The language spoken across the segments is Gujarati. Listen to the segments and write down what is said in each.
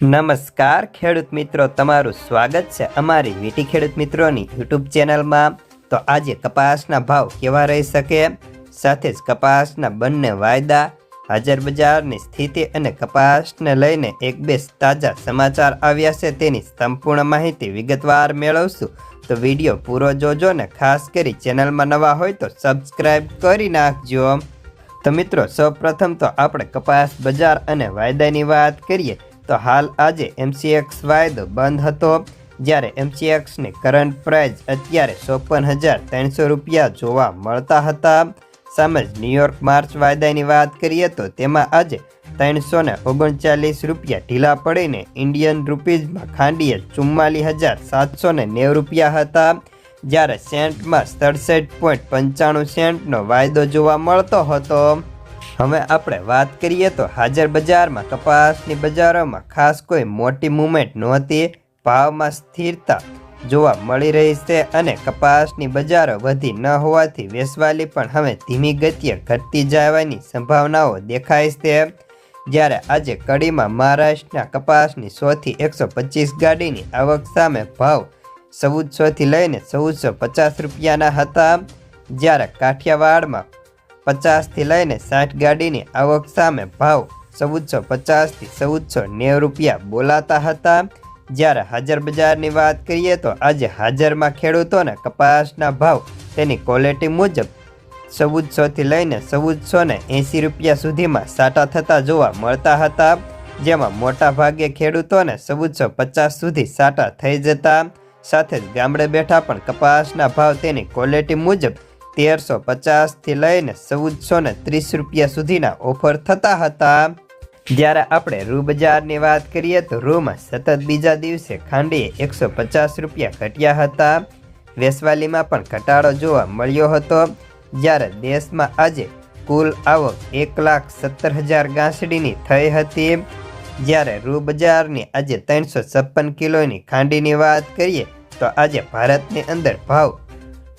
નમસ્કાર ખેડૂત મિત્રો, તમારું સ્વાગત છે અમારી વીટી ખેડૂત મિત્રોની યુટ્યુબ ચેનલમાં। તો આજે કપાસના ભાવ કેવા રહી શકે, સાથે જ કપાસના બંને વાયદા, હાજર બજારની સ્થિતિ અને કપાસને લઈને એક બે તાજા સમાચાર આવ્યા છે તેની સંપૂર્ણ માહિતી વિગતવાર મેળવશું। તો વિડીયો પૂરો જોજો ને ખાસ કરી ચેનલમાં નવા હોય તો સબસ્ક્રાઈબ કરી નાખજો। તો મિત્રો, સૌપ્રથમ તો આપણે કપાસ બજાર અને વાયદાની વાત કરીએ તો હાલ આજે MCX વાયદો બંધ હતો, જ્યારે MCXની કરંટ પ્રાઇસ અત્યારે 54,300 રૂપિયા જોવા મળતા હતા। સામે જ ન્યુયોર્ક માર્ચ વાયદાની વાત કરીએ તો તેમાં આજે 339 રૂપિયા ઢીલા પડીને ઇન્ડિયન રૂપીઝમાં ખાંડીએ 44,790 રૂપિયા હતા, જ્યારે સેન્ટમાં 67.95 સેન્ટનો વાયદો જોવા મળતો હતો। હવે આપણે વાત કરીએ તો હાજર બજારમાં કપાસની બજારોમાં ખાસ કોઈ મોટી મૂવમેન્ટ નહોતી, ભાવમાં સ્થિરતા જોવા મળી રહી છે અને કપાસની બજારો વધી ન હોવાથી વેચવાલી પણ હવે ધીમી ગતિએ ઘટતી જવાની સંભાવનાઓ દેખાય છે। જ્યારે આજે કડીમાં મહારાષ્ટ્રના કપાસની 100 થી 125 ગાડીની આવક સામે ભાવ 1400 થી લઈને 1450 રૂપિયાના હતા, જ્યારે કાઠિયાવાડમાં 50 થી લઈને 60 ગાડીની આવક સામે ભાવ 1450 થી 1490 રૂપિયા બોલાતા હતા। જ્યારે હાજર બજારની વાત કરીએ તો આજે હાજરમાં ખેડૂતોને કપાસના ભાવ તેની ક્વોલિટી મુજબ 1400 થી લઈને 1480 રૂપિયા સુધીમાં સાટા થતા જોવા મળતા હતા, જેમાં મોટા ભાગે ખેડૂતોને 1450 સુધી સાટા થઈ જતા, સાથે જ ગામડે બેઠા પણ કપાસના ભાવ તેની ક્વોલિટી મુજબ 1350 થી લઈને 1430 રૂપિયા સુધીના ઓફર થતા હતા। જ્યારે આપણે રૂ બજારની વાત કરીએ તો રૂમાં સતત બીજા દિવસે ખાંડીએ 150 રૂપિયા ઘટ્યા હતા, વેચવાલીમાં પણ ઘટાડો જોવા મળ્યો હતો, જ્યારે દેશમાં આજે કુલ આવક 1,70,000 ગાંસડીની થઈ હતી। જ્યારે રૂ બજારની આજે 356 કિલોની ખાંડીની વાત કરીએ તો આજે ભારતની અંદર ભાવ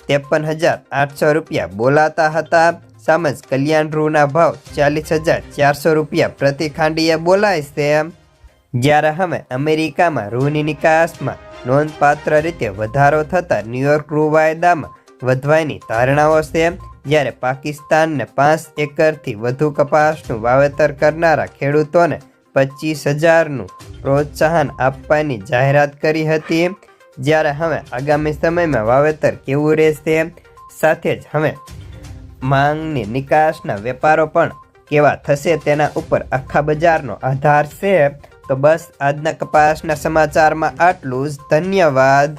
53,800 રૂપિયા બોલાતા હતા। સામે જ કલ્યાણ રૂના ભાવ 40,400 રૂપિયા પ્રતિ ખાંડીએ બોલાય છે। જ્યારે હવે અમેરિકામાં રૂની નિકાસમાં નોંધપાત્ર રીતે વધારો થતાં ન્યુયોર્ક રૂ વાયદામાં વધવાની ધારણાઓ છે, જ્યારે પાકિસ્તાનને 5 એકરથી વધુ કપાસનું વાવેતર કરનારા ખેડૂતોને 25,000નું પ્રોત્સાહન આપવાની જાહેરાત કરી હતી। જ્યારે હવે આગામી સમયમાં વાવેતર કેવું રહેશે, સાથે જ હવે માંગની નિકાસના વેપારો પણ કેવા થશે તેના ઉપર આખા બજારનો આધાર છે। તો બસ આજના કપાસના સમાચારમાં આટલું જ, ધન્યવાદ।